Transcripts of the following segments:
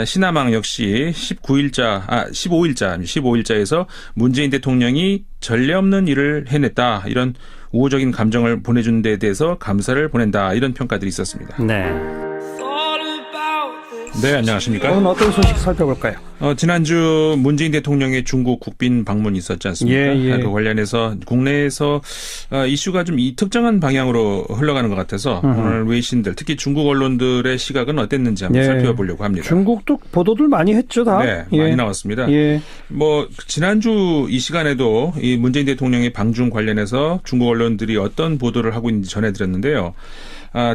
신화망 역시 15일자에서 문재인 대통령이 전례 없는 일을 해냈다. 이런 우호적인 감정을 보내준 데 대해서 감사를 보낸다. 이런 평가들이 있었습니다. 네. 네, 안녕하십니까? 오늘 어떤 소식 살펴볼까요? 지난주 문재인 대통령의 중국 국빈 방문이 있었지 않습니까? 예. 그 관련해서 국내에서 이슈가 좀 특정한 방향으로 흘러가는 것 같아서 오늘 외신들, 특히 중국 언론들의 시각은 어땠는지 한번 살펴보려고 합니다. 중국도 보도들 많이 했죠, 다? 네, 많이 나왔습니다. 지난주 이 시간에도 이 문재인 대통령의 방중 관련해서 중국 언론들이 어떤 보도를 하고 있는지 전해드렸는데요.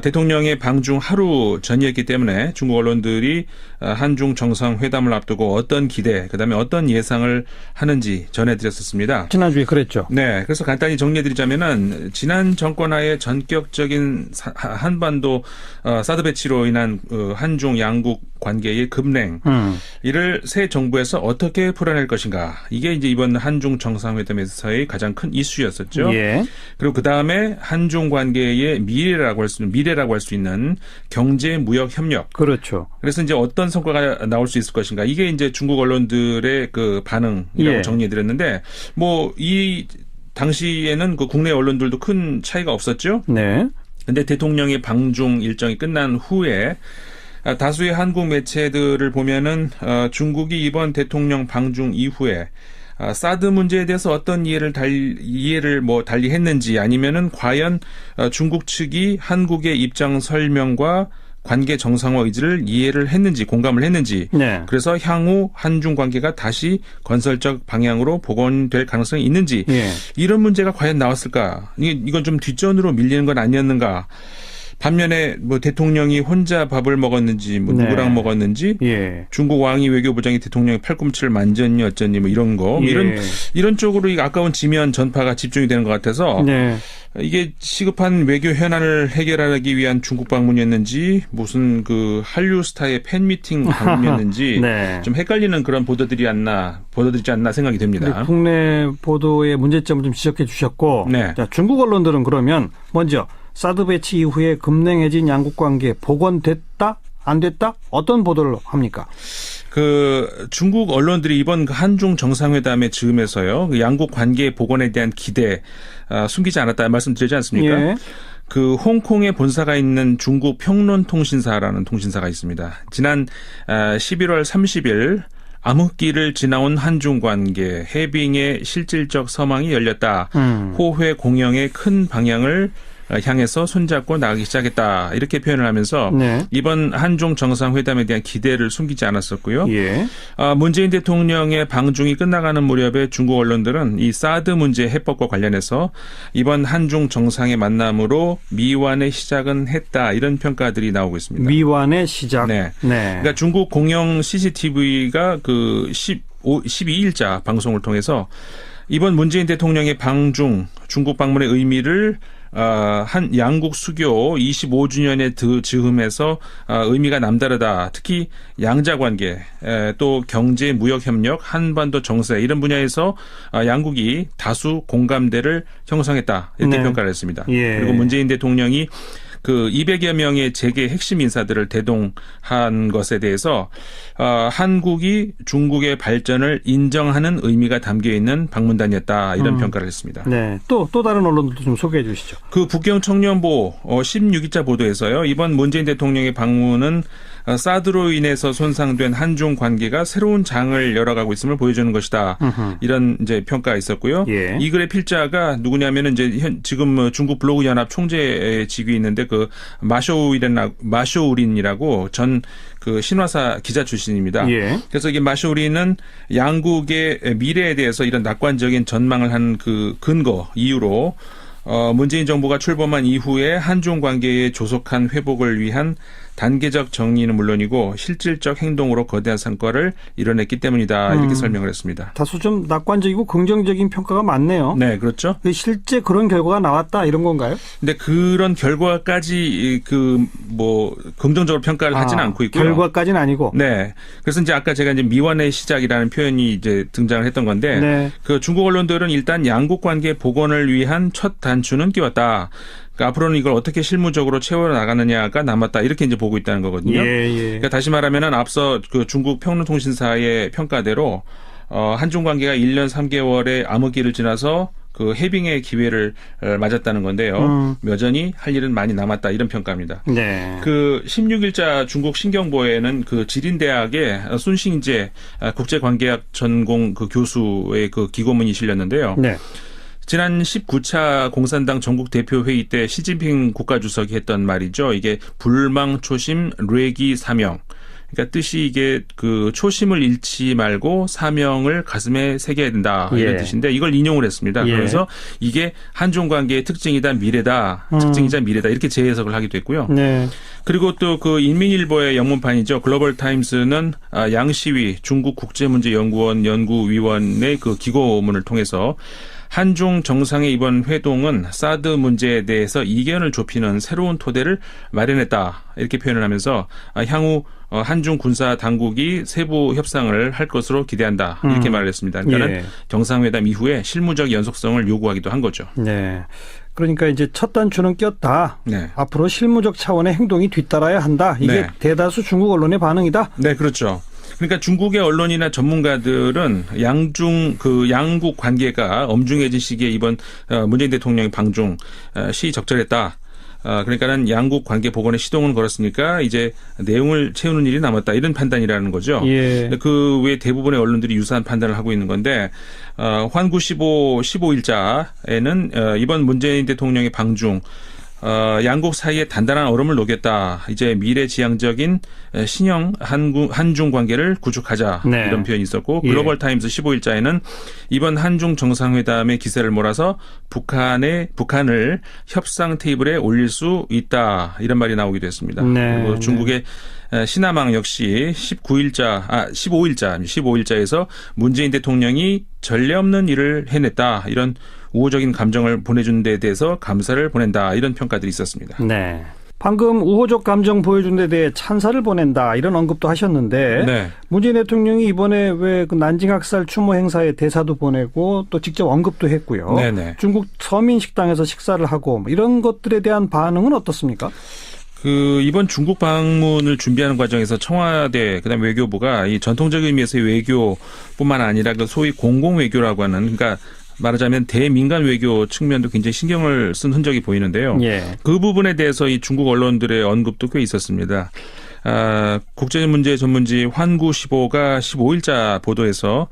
대통령의 방중 하루 전이었기 때문에 중국 언론들이 한중 정상회담을 앞두고 어떤 기대, 그다음에 어떤 예상을 하는지 전해드렸었습니다. 지난주에 그랬죠. 네, 그래서 간단히 정리해드리자면은 지난 정권하에 전격적인 한반도 사드 배치로 인한 한중 양국 관계의 급냉, 이를 새 정부에서 어떻게 풀어낼 것인가. 이게 이제 이번 한중 정상회담에서의 가장 큰 이슈였었죠. 예. 그리고 그 다음에 한중 관계의 미래라고 할 수 있는 경제 무역 협력. 그렇죠. 그래서 이제 어떤 성과가 나올 수 있을 것인가. 이게 이제 중국 언론들의 그 반응이라고 정리해드렸는데, 이 당시에는 그 국내 언론들도 큰 차이가 없었죠. 네. 근데 대통령의 방중 일정이 끝난 후에 다수의 한국 매체들을 보면은 중국이 이번 대통령 방중 이후에 사드 문제에 대해서 어떤 이해를 달리 했는지, 아니면은 과연 중국 측이 한국의 입장 설명과 관계 정상화 의지를 이해를 했는지, 공감을 했는지, 그래서 향후 한중 관계가 다시 건설적 방향으로 복원될 가능성이 있는지, 이런 문제가 과연 나왔을까? 이건 좀 뒷전으로 밀리는 건 아니었는가? 반면에 대통령이 혼자 밥을 먹었는지, 누구랑 먹었는지, 중국 왕이 외교부장이 대통령의 팔꿈치를 만졌니 어쩌니 이런 거, 이런 쪽으로 이 아까운 지면 전파가 집중이 되는 것 같아서 이게 시급한 외교 현안을 해결하기 위한 중국 방문이었는지, 무슨 그 한류 스타의 팬미팅 방문이었는지 좀 헷갈리는 그런 보도들이지 않나 생각이 됩니다. 국내 보도의 문제점을 좀 지적해 주셨고, 자, 중국 언론들은 그러면 먼저 사드 배치 이후에 급냉해진 양국 관계 복원됐다? 안 됐다? 어떤 보도를 합니까? 중국 언론들이 이번 한중 정상회담의 즈음에서요, 그 양국 관계 복원에 대한 기대, 숨기지 않았다 말씀드리지 않습니까? 홍콩에 본사가 있는 중국 평론통신사라는 통신사가 있습니다. 지난 11월 30일 암흑기를 지나온 한중 관계, 해빙의 실질적 서망이 열렸다. 호회 공영의 큰 방향을 향해서 손잡고 나가기 시작했다. 이렇게 표현을 하면서 이번 한중 정상회담에 대한 기대를 숨기지 않았었고요. 문재인 대통령의 방중이 끝나가는 무렵에 중국 언론들은 이 사드 문제 해법과 관련해서 이번 한중 정상의 만남으로 미완의 시작은 했다. 이런 평가들이 나오고 있습니다. 미완의 시작. 그러니까 중국 공영 CCTV가 12일자 방송을 통해서 이번 문재인 대통령의 방중, 중국 방문의 의미를 한 양국 수교 25주년의 즈음에서 의미가 남다르다. 특히 양자 관계, 또 경제 무역 협력, 한반도 정세 이런 분야에서 양국이 다수 공감대를 형성했다. 이렇게 평가를 했습니다. 그리고 문재인 대통령이 200여 명의 재계 핵심 인사들을 대동한 것에 대해서 한국이 중국의 발전을 인정하는 의미가 담겨 있는 방문단이었다. 이런 평가를 했습니다. 또 다른 언론들도 좀 소개해 주시죠. 북경 청년보 16일자 보도에서요, 이번 문재인 대통령의 방문은 사드로 인해서 손상된 한중 관계가 새로운 장을 열어가고 있음을 보여주는 것이다. 이런 이제 평가가 있었고요. 이 글의 필자가 누구냐면은 이제 지금 중국 블로그 연합 총재 직위 있는데 마쇼우린이라고 전 신화사 기자 출신입니다. 그래서 이게 마쇼우린은 양국의 미래에 대해서 이런 낙관적인 전망을 한 이유로 문재인 정부가 출범한 이후에 한중 관계의 조속한 회복을 위한 단계적 정리는 물론이고 실질적 행동으로 거대한 성과를 이뤄냈기 때문이다. 이렇게 설명을 했습니다. 다소 좀 낙관적이고 긍정적인 평가가 많네요. 네, 그렇죠. 실제 그런 결과가 나왔다 이런 건가요? 근데 그런 결과까지 긍정적으로 평가를 하지는 않고 있고요. 결과까지는 아니고. 네. 그래서 이제 아까 제가 이제 미완의 시작이라는 표현이 이제 등장을 했던 건데, 중국 언론들은 일단 양국 관계 복원을 위한 첫 단추는 끼웠다. 그러니까 앞으로는 이걸 어떻게 실무적으로 채워나가느냐가 남았다. 이렇게 이제 보고 있다는 거거든요. 그러니까 다시 말하면은 앞서 그 중국 평론통신사의 평가대로 한중 관계가 1년 3개월의 암흑기를 지나서 그 해빙의 기회를 맞았다는 건데요. 여전히 할 일은 많이 남았다 이런 평가입니다. 네. 그 16일자 중국 신경보에는 그 지린대학의 순싱제 국제관계학 전공 그 교수의 그 기고문이 실렸는데요. 네. 지난 19차 공산당 전국 대표 회의 때 시진핑 국가주석이 했던 말이죠. 이게 불망 초심 뇌기 사명. 그러니까 뜻이 이게 그 초심을 잃지 말고 사명을 가슴에 새겨야 된다 이런 뜻인데 이걸 인용을 했습니다. 그래서 이게 한중 관계의 특징이다 미래다, 특징이자 미래다 이렇게 재해석을 하기도 했고요. 네. 그리고 또 그 인민일보의 영문판이죠. 글로벌 타임스는 양시위 중국 국제문제연구원 연구위원의 그 기고문을 통해서 한중 정상의 이번 회동은 사드 문제에 대해서 이견을 좁히는 새로운 토대를 마련했다. 이렇게 표현을 하면서 향후 한중 군사 당국이 세부 협상을 할 것으로 기대한다. 이렇게 말을 했습니다. 그러니까 정상회담 이후에 실무적 연속성을 요구하기도 한 거죠. 네. 그러니까 이제 첫 단추는 꼈다. 네. 앞으로 실무적 차원의 행동이 뒤따라야 한다. 이게 대다수 중국 언론의 반응이다. 네, 그렇죠. 그러니까 중국의 언론이나 전문가들은 양국 관계가 엄중해진 시기에 이번 문재인 대통령의 방중 시적절했다. 그러니까는 양국 관계 복원에 시동을 걸었으니까 이제 내용을 채우는 일이 남았다. 이런 판단이라는 거죠. 그 외 대부분의 언론들이 유사한 판단을 하고 있는 건데 환구 15일자에는 이번 문재인 대통령의 방중 양국 사이에 단단한 얼음을 녹였다. 이제 미래지향적인 신형 한중 관계를 구축하자. 이런 표현이 있었고 글로벌 타임스 15일자에는 이번 한중 정상회담의 기세를 몰아서 북한을 협상 테이블에 올릴 수 있다. 이런 말이 나오기도 했습니다. 그리고 중국의 신화망 역시 15일자에서 문재인 대통령이 전례 없는 일을 해냈다. 이런 우호적인 감정을 보내준 데 대해서 감사를 보낸다. 이런 평가들이 있었습니다. 네. 방금 우호적 감정 보여준 데 대해 찬사를 보낸다. 이런 언급도 하셨는데 문재인 대통령이 이번에 왜 그 난징 학살 추모 행사에 대사도 보내고 또 직접 언급도 했고요. 중국 서민 식당에서 식사를 하고 이런 것들에 대한 반응은 어떻습니까? 이번 중국 방문을 준비하는 과정에서 청와대, 그다음에 외교부가 이 전통적 의미에서의 외교뿐만 아니라 그 소위 공공 외교라고 하는 그러니까 말하자면 대민간 외교 측면도 굉장히 신경을 쓴 흔적이 보이는데요. 그 부분에 대해서 이 중국 언론들의 언급도 꽤 있었습니다. 국제문제 전문지 환구15가 15일자 보도에서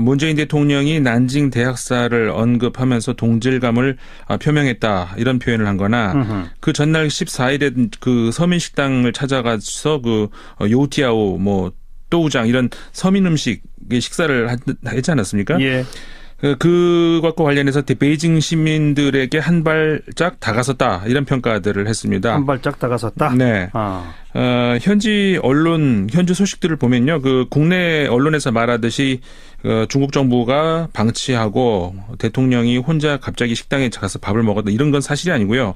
문재인 대통령이 난징 대학살을 언급하면서 동질감을 표명했다. 이런 표현을 한 거나 그 전날 14일에 그 서민식당을 찾아가서 그 요티아오 뭐 또우장 이런 서민 음식의 식사를 했지 않았습니까? 그것과 관련해서 베이징 시민들에게 한 발짝 다가섰다 이런 평가들을 했습니다. 한 발짝 다가섰다? 네. 현지 소식들을 보면요. 그 국내 언론에서 말하듯이 중국 정부가 방치하고 대통령이 혼자 갑자기 식당에 가서 밥을 먹었다 이런 건 사실이 아니고요.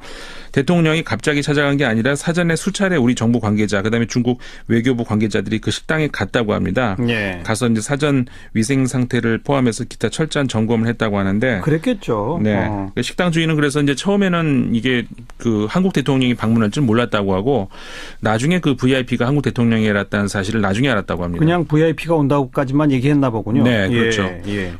대통령이 갑자기 찾아간 게 아니라 사전에 수차례 우리 정부 관계자 그다음에 중국 외교부 관계자들이 그 식당에 갔다고 합니다. 가서 이제 사전 위생 상태를 포함해서 기타 철저한 점검을 했다고 하는데 그랬겠죠. 식당 주인은 그래서 이제 처음에는 이게 그 한국 대통령이 방문할 줄 몰랐다고 하고 나중에 그 VIP가 한국 대통령이었다는 사실을 나중에 알았다고 합니다. 그냥 VIP가 온다고까지만 얘기했나 보군요. 네, 그렇죠.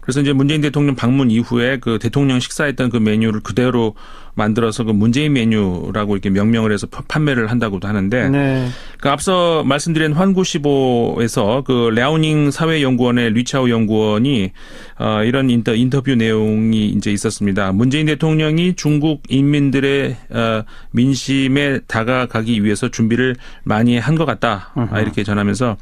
그래서 이제 문재인 대통령 방문 이후에 그 대통령 식사했던 그 메뉴를 그대로 만들어서 그 문재인 메뉴라고 이렇게 명명을 해서 판매를 한다고도 하는데 그 앞서 말씀드린 환구15에서 그 랴오닝 사회연구원의 류차오 연구원이 이런 인터뷰 내용이 이제 있었습니다. 문재인 대통령이 중국 인민들의 민심에 다가가기 위해서 준비를 많이 한 것 같다. 이렇게 전하면서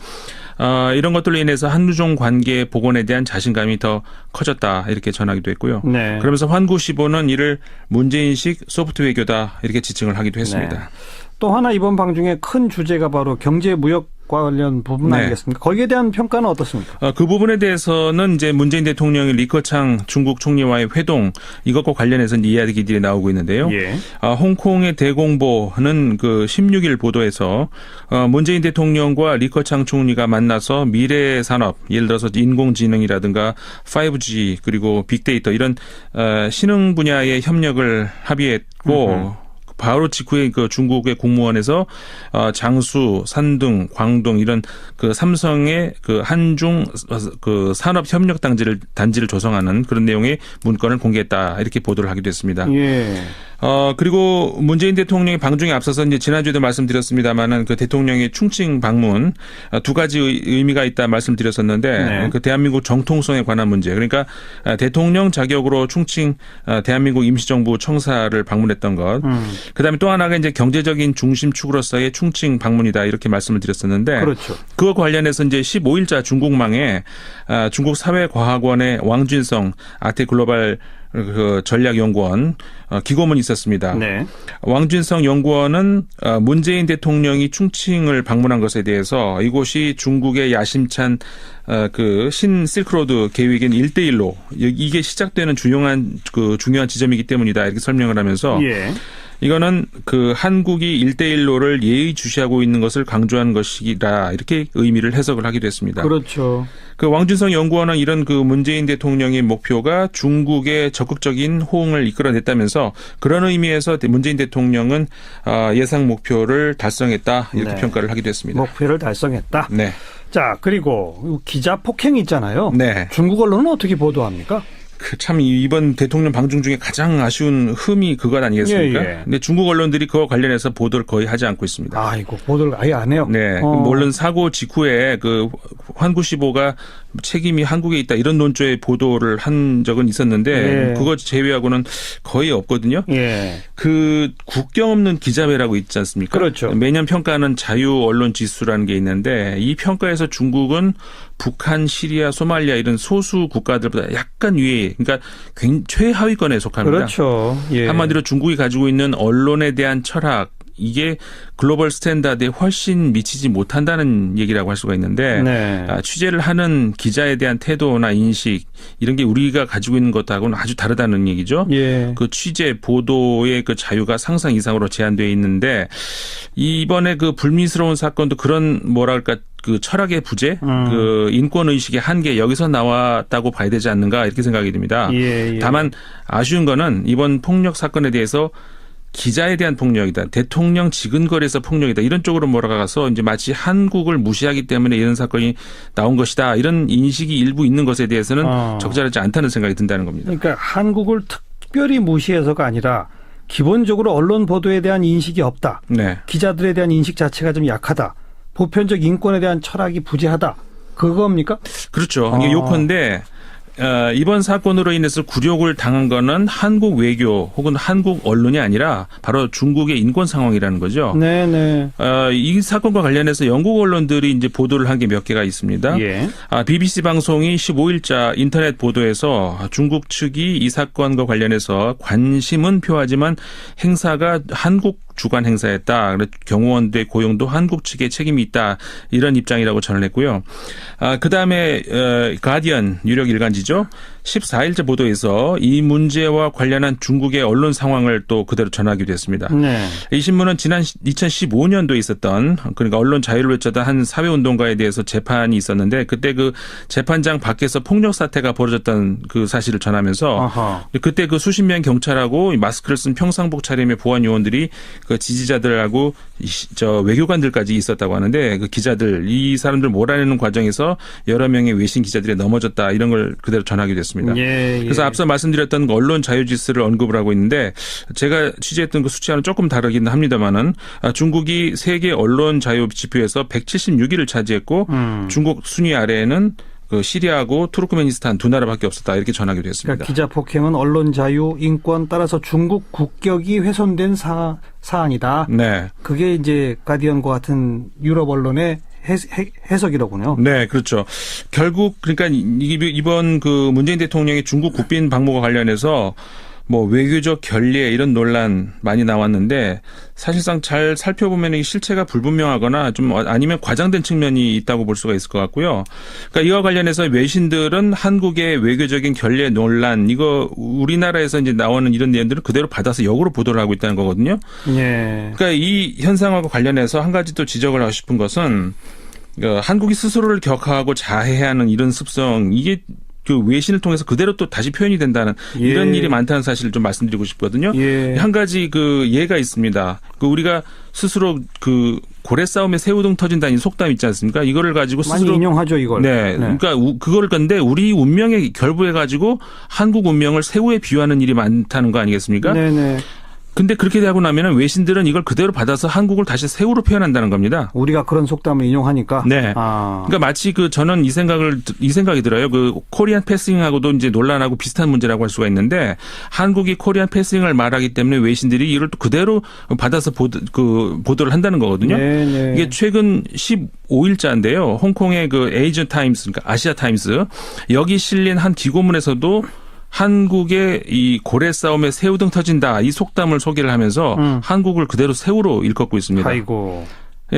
이런 것들로 인해서 한중 관계 복원에 대한 자신감이 더 커졌다. 이렇게 전하기도 했고요. 그러면서 환구15는 이를 문재인식 소프트 외교다. 이렇게 지칭을 하기도 했습니다. 또 하나 이번 방중에 큰 주제가 바로 경제 무역 관련 부분 아니겠습니까? 거기에 대한 평가는 어떻습니까? 그 부분에 대해서는 이제 문재인 대통령이 리커창 중국 총리와의 회동 이것과 관련해서 이야기들이 나오고 있는데요. 홍콩의 대공보는 그 16일 보도에서 문재인 대통령과 리커창 총리가 만나서 미래 산업, 예를 들어서 인공지능이라든가 5G 그리고 빅데이터 이런 신흥 분야의 협력을 합의했고 바로 직후에 그 중국의 국무원에서 장수, 산둥, 광둥 이런 그 삼성의 그 한중 그 산업 협력 단지를 조성하는 그런 내용의 문건을 공개했다 이렇게 보도를 하기도 했습니다. 예. 그리고 문재인 대통령의 방중에 앞서서 이제 지난주에도 말씀드렸습니다만은 그 대통령의 충칭 방문 두 가지 의미가 있다 말씀드렸었는데 네. 그 대한민국 정통성에 관한 문제 그러니까 대통령 자격으로 충칭 대한민국 임시정부 청사를 방문했던 것. 그다음에 또 하나가 이제 경제적인 중심축으로서의 충칭 방문이다 이렇게 말씀을 드렸었는데 그렇죠. 그와 관련해서 이제 15일자 중국망에 중국 사회과학원의 왕준성 아태글로벌 그 전략연구원 기고문이 있었습니다. 네. 왕준성 연구원은 문재인 대통령이 충칭을 방문한 것에 대해서 이곳이 중국의 야심찬 그 신실크로드 계획인 1대1로 이게 시작되는 중요한 지점이기 때문이다 이렇게 설명을 하면서 예. 이거는 그 한국이 1대1로를 예의주시하고 있는 것을 강조한 것이다 이렇게 의미를 해석을 하기도 했습니다. 그렇죠. 그 왕준성 연구원은 이런 그 문재인 대통령의 목표가 중국의 적극적인 호응을 이끌어냈다면서 그런 의미에서 문재인 대통령은 예상 목표를 달성했다 이렇게 네. 평가를 하기도 했습니다. 목표를 달성했다. 네. 자, 그리고 기자 폭행이 있잖아요. 네. 중국 언론은 어떻게 보도합니까? 참 이번 대통령 방중 중에 가장 아쉬운 흠이 그것 아니겠습니까? 예. 근데 중국 언론들이 그와 관련해서 보도를 거의 하지 않고 있습니다. 아이고, 보도를 아예 안 해요. 네. 물론 사고 직후에 그 환구시보가 책임이 한국에 있다 이런 논조의 보도를 한 적은 있었는데 예. 그거 제외하고는 거의 없거든요. 예. 그 국경 없는 기자회라고 있지 않습니까? 그렇죠. 매년 평가하는 자유 언론 지수라는 게 있는데 이 평가에서 중국은 북한, 시리아, 소말리아 이런 소수 국가들보다 약간 위에 그러니까 최하위권에 속합니다. 그렇죠. 예. 한마디로 중국이 가지고 있는 언론에 대한 철학 이게 글로벌 스탠다드에 훨씬 미치지 못한다는 얘기라고 할 수가 있는데 네. 취재를 하는 기자에 대한 태도나 인식 이런 게 우리가 가지고 있는 것하고는 아주 다르다는 얘기죠. 예. 그 취재 보도의 그 자유가 상상 이상으로 제한되어 있는데 이번에 그 불미스러운 사건도 그런 뭐랄까 그 철학의 부재, 그 인권 의식의 한계 여기서 나왔다고 봐야 되지 않는가 이렇게 생각이 듭니다. 예. 다만 아쉬운 거는 이번 폭력 사건에 대해서 기자에 대한 폭력이다. 대통령 지근거리에서 폭력이다. 이런 쪽으로 몰아가서 이제 마치 한국을 무시하기 때문에 이런 사건이 나온 것이다. 이런 인식이 일부 있는 것에 대해서는 적절하지 않다는 생각이 든다는 겁니다. 그러니까 한국을 특별히 무시해서가 아니라 기본적으로 언론 보도에 대한 인식이 없다. 네. 기자들에 대한 인식 자체가 좀 약하다. 보편적 인권에 대한 철학이 부재하다. 그겁니까? 그렇죠. 이게 요컨대 이번 사건으로 인해서 굴욕을 당한 거는 한국 외교 혹은 한국 언론이 아니라 바로 중국의 인권 상황이라는 거죠. 네네. 이 사건과 관련해서 영국 언론들이 이제 보도를 한 게 몇 개가 있습니다. 예. BBC 방송이 15일자 인터넷 보도에서 중국 측이 이 사건과 관련해서 관심은 표하지만 행사가 한국 주관 행사였다. 경호원들의 고용도 한국 측에 책임이 있다. 이런 입장이라고 전했고요. 그다음에 가디언 유력 일간지죠. 14일째 보도에서 이 문제와 관련한 중국의 언론 상황을 또 그대로 전하기도 했습니다. 네. 이 신문은 지난 2015년도에 있었던 그러니까 언론 자유를 외쳤던 한 사회운동가에 대해서 재판이 있었는데 그때 그 재판장 밖에서 폭력 사태가 벌어졌던 그 사실을 전하면서 아하. 그때 그 수십 명 경찰하고 마스크를 쓴 평상복 차림의 보안 요원들이 그 지지자들하고 외교관들까지 있었다고 하는데 그 기자들 이 사람들 몰아내는 과정에서 여러 명의 외신 기자들이 넘어졌다 이런 걸 그대로 전하기도 했습니다. 예. 그래서 앞서 말씀드렸던 언론 자유지수를 언급을 하고 있는데 제가 취재했던 그 수치와는 조금 다르긴 합니다만은 중국이 세계 언론 자유 지표에서 176위를 차지했고 중국 순위 아래에는 그 시리아하고 투르크메니스탄 두 나라밖에 없었다 이렇게 전하기도 했습니다. 그러니까 기자 폭행은 언론 자유, 인권 따라서 중국 국격이 훼손된 사안이다. 네. 그게 이제 가디언과 같은 유럽 언론의 해석이로군요. 네, 그렇죠. 결국 그러니까 이번 그 문재인 대통령의 중국 국빈 방문과 관련해서 뭐 외교적 결례 이런 논란 많이 나왔는데 사실상 잘 살펴보면 이 실체가 불분명하거나 좀 아니면 과장된 측면이 있다고 볼 수가 있을 것 같고요. 그러니까 이와 관련해서 외신들은 한국의 외교적인 결례 논란 이거 우리나라에서 이제 나오는 이런 내용들을 그대로 받아서 역으로 보도를 하고 있다는 거거든요. 예. 그러니까 이 현상과 관련해서 한 가지 또 지적을 하고 싶은 것은 한국이 스스로를 격하고 자해하는 이런 습성 이게 그 외신을 통해서 그대로 또 다시 표현이 된다는 이런 일이 많다는 사실을 좀 말씀드리고 싶거든요. 한 가지 그 예가 있습니다. 그 우리가 스스로 그 고래 싸움에 새우등 터진다는 속담 있지 않습니까? 이거를 가지고 스스로 많이 인용하죠, 이걸. 네. 그러니까 그걸 근데 우리 운명에 결부해 가지고 한국 운명을 새우에 비유하는 일이 많다는 거 아니겠습니까? 네네. 근데 그렇게 되고 나면은 외신들은 이걸 그대로 받아서 한국을 다시 새우로 표현한다는 겁니다. 우리가 그런 속담을 인용하니까. 네. 그러니까 마치 저는 이 생각이 들어요. 그 코리안 패싱하고도 이제 논란하고 비슷한 문제라고 할 수가 있는데 한국이 코리안 패싱을 말하기 때문에 외신들이 이걸 또 그대로 받아서 보도를 한다는 거거든요. 네네. 이게 최근 15일자인데요. 홍콩의 그 에이저 타임스, 그러니까 아시아 타임스 여기 실린 한 기고문에서도 한국의 이 고래 싸움에 새우등 터진다 이 속담을 소개를 하면서 한국을 그대로 새우로 일컫고 있습니다. 아이고.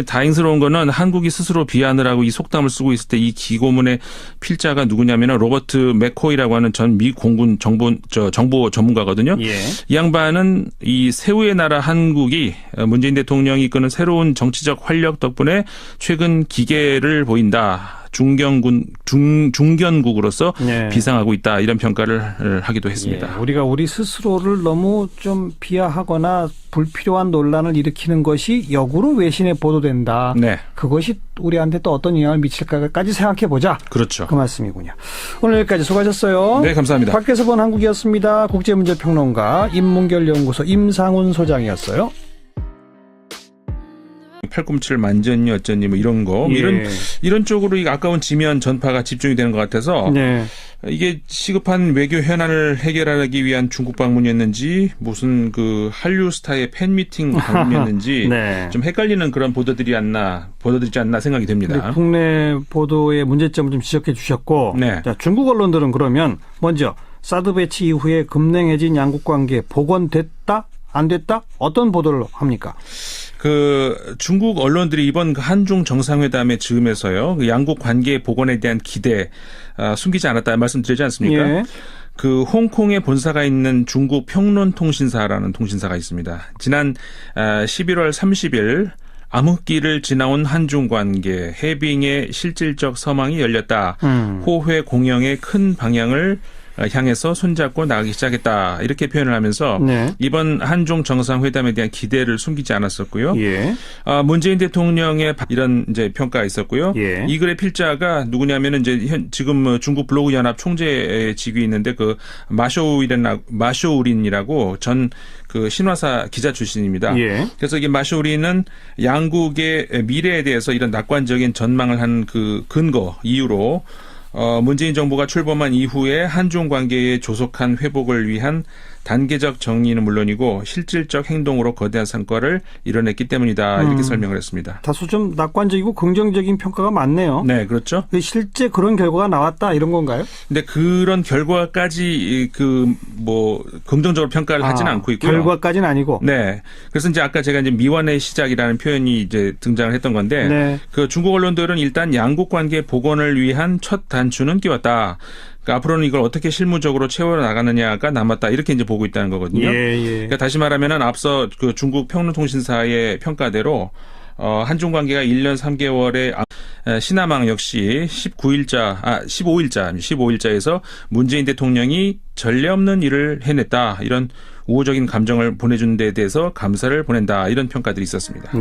다행스러운 거는 한국이 스스로 비하를 하고 이 속담을 쓰고 있을 때 이 기고문의 필자가 누구냐면 로버트 맥코이라고 하는 전 미 공군 정보 전문가거든요. 이 양반은 이 새우의 나라 한국이 문재인 대통령이 이끄는 새로운 정치적 활력 덕분에 최근 기계를 보인다. 중견국으로서 비상하고 있다. 이런 평가를 하기도 했습니다. 우리가 우리 스스로를 너무 좀 비하하거나 불필요한 논란을 일으키는 것이 역으로 외신에 보도된다. 그것이 우리한테 또 어떤 영향을 미칠까까지 생각해 보자. 그렇죠. 그 말씀이군요. 오늘 여기까지 수고하셨어요. 네, 감사합니다. 밖에서 본 한국이었습니다. 국제문제평론가 인문결연구소 임상훈 소장이었어요. 팔꿈치를 만졌니 어쩌니 뭐 이런 거 이런 쪽으로 이 아까운 지면 전파가 집중이 되는 것 같아서 이게 시급한 외교 현안을 해결하기 위한 중국 방문이었는지 무슨 그 한류 스타의 팬미팅 방문이었는지 좀 헷갈리는 그런 보도들이지 않나 생각이 됩니다. 국내 보도의 문제점을 좀 지적해 주셨고 자, 중국 언론들은 그러면 먼저 사드 배치 이후에 급냉해진 양국 관계 복원됐다? 안 됐다? 어떤 보도를 합니까? 그 중국 언론들이 이번 한중 정상회담의 즈음에서요, 그 양국 관계 복원에 대한 기대 숨기지 않았다 말씀드리지 않습니까? 그 홍콩에 본사가 있는 중국 평론통신사라는 통신사가 있습니다. 지난 11월 30일 암흑기를 지나온 한중 관계 해빙의 실질적 서망이 열렸다. 호회 공영의 큰 방향을 향해서 손잡고 나가기 시작했다. 이렇게 표현을 하면서 이번 한중 정상회담에 대한 기대를 숨기지 않았었고요. 문재인 대통령의 이런 이제 평가가 있었고요. 이 글의 필자가 누구냐면은 이제 지금 중국 블로그 연합 총재 직위 있는데 그 마쇼우린이라고 전 그 신화사 기자 출신입니다. 그래서 이게 마쇼우린은 양국의 미래에 대해서 이런 낙관적인 전망을 한 그 근거 이유로 문재인 정부가 출범한 이후에 한중 관계의 조속한 회복을 위한 단계적 정리는 물론이고 실질적 행동으로 거대한 성과를 이뤄냈기 때문이다. 이렇게 설명을 했습니다. 다소 좀 낙관적이고 긍정적인 평가가 많네요. 네, 그렇죠. 실제 그런 결과가 나왔다 이런 건가요? 근데 그런 결과까지 긍정적으로 평가를 하지는 않고 있고요. 결과까지는 아니고. 네. 그래서 이제 아까 제가 이제 미완의 시작이라는 표현이 이제 등장을 했던 건데 그 중국 언론들은 일단 양국 관계 복원을 위한 첫 단추는 끼웠다. 그러니까 앞으로는 이걸 어떻게 실무적으로 채워 나가느냐가 남았다. 이렇게 이제 보고 있다는 거거든요. 그러니까 다시 말하면은 앞서 그 중국 평론통신사의 평가대로 한중 관계가 1년 3개월의 신화망 역시 15일자에서 문재인 대통령이 전례 없는 일을 해냈다. 이런 우호적인 감정을 보내준 데 대해서 감사를 보낸다. 이런 평가들이 있었습니다.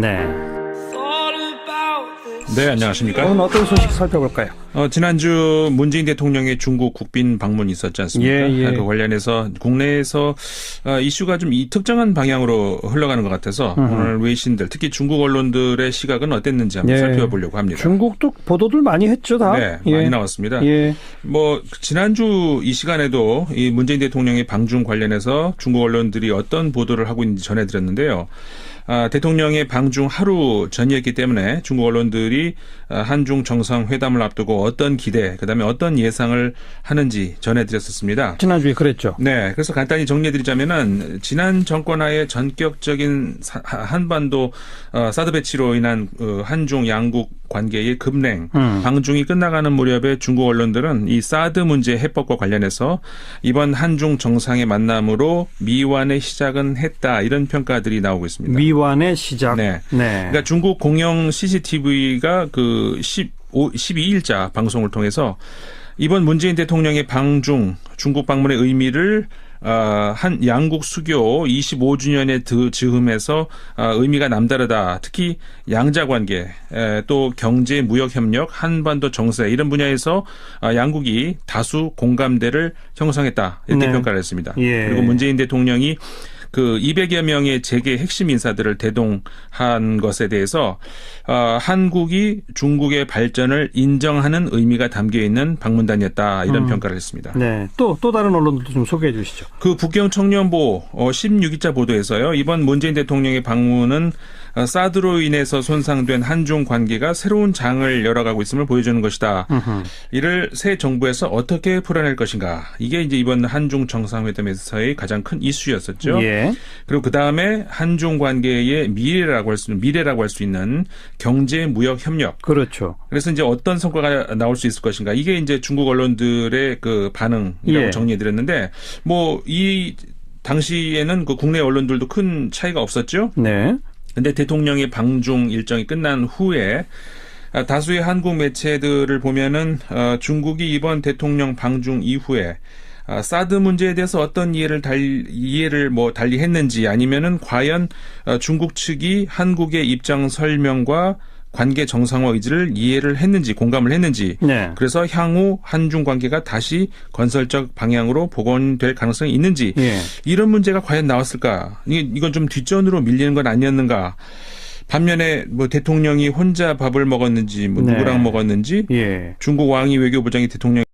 네, 안녕하십니까? 오늘 어떤 소식 살펴볼까요? 지난주 문재인 대통령의 중국 국빈 방문이 있었지 않습니까? 그 관련해서 국내에서 이슈가 좀 이 특정한 방향으로 흘러가는 것 같아서 오늘 외신들, 특히 중국 언론들의 시각은 어땠는지 한번 살펴보려고 합니다. 중국도 보도들 많이 했죠, 다? 네, 많이 나왔습니다. 지난주 이 시간에도 이 문재인 대통령의 방중 관련해서 중국 언론들이 어떤 보도를 하고 있는지 전해드렸는데요. 대통령의 방중 하루 전이었기 때문에 중국 언론들이 한중 정상회담을 앞두고 어떤 기대, 그다음에 어떤 예상을 하는지 전해드렸었습니다. 지난주에 그랬죠. 네, 그래서 간단히 정리해드리자면은 지난 정권하에 전격적인 한반도 사드 배치로 인한 한중 양국 관계의 급냉, 방중이 끝나가는 무렵에 중국 언론들은 이 사드 문제 해법과 관련해서 이번 한중 정상의 만남으로 미완의 시작은 했다, 이런 평가들이 나오고 있습니다. 미완의 시작. 그러니까 중국 공영 CCTV가 그 12일자 방송을 통해서 이번 문재인 대통령의 방중 중국 방문의 의미를 한 양국 수교 25주년에 즈음해서 의미가 남다르다. 특히 양자 관계, 또 경제 무역 협력, 한반도 정세 이런 분야에서 양국이 다수 공감대를 형성했다. 이렇게 평가를 했습니다. 예. 그리고 문재인 대통령이 그 200여 명의 재계 핵심 인사들을 대동한 것에 대해서 한국이 중국의 발전을 인정하는 의미가 담겨 있는 방문단이었다. 이런 평가를 했습니다. 네. 또 다른 언론들도 좀 소개해 주시죠. 그 북경 청년보 16일자 보도에서요. 이번 문재인 대통령의 방문은 사드로 인해서 손상된 한중 관계가 새로운 장을 열어가고 있음을 보여주는 것이다. 이를 새 정부에서 어떻게 풀어낼 것인가. 이게 이제 이번 한중 정상회담에서의 가장 큰 이슈였었죠. 예. 그리고 그 다음에 한중 관계의 미래라고 할 수 있는 경제 무역 협력. 그렇죠. 그래서 이제 어떤 성과가 나올 수 있을 것인가. 이게 이제 중국 언론들의 그 반응이라고 정리해드렸는데, 뭐 이 당시에는 그 국내 언론들도 큰 차이가 없었죠. 네. 근데 대통령의 방중 일정이 끝난 후에 다수의 한국 매체들을 보면은 중국이 이번 대통령 방중 이후에 사드 문제에 대해서 어떤 이해를 달리 했는지 아니면은 과연 중국 측이 한국의 입장 설명과 관계 정상화 의지를 이해를 했는지 공감을 했는지 네. 그래서 향후 한중 관계가 다시 건설적 방향으로 복원될 가능성이 있는지 이런 문제가 과연 나왔을까? 이건 좀 뒷전으로 밀리는 건 아니었는가? 반면에 뭐 대통령이 혼자 밥을 먹었는지 뭐 누구랑 먹었는지 중국 왕이 외교부장이 대통령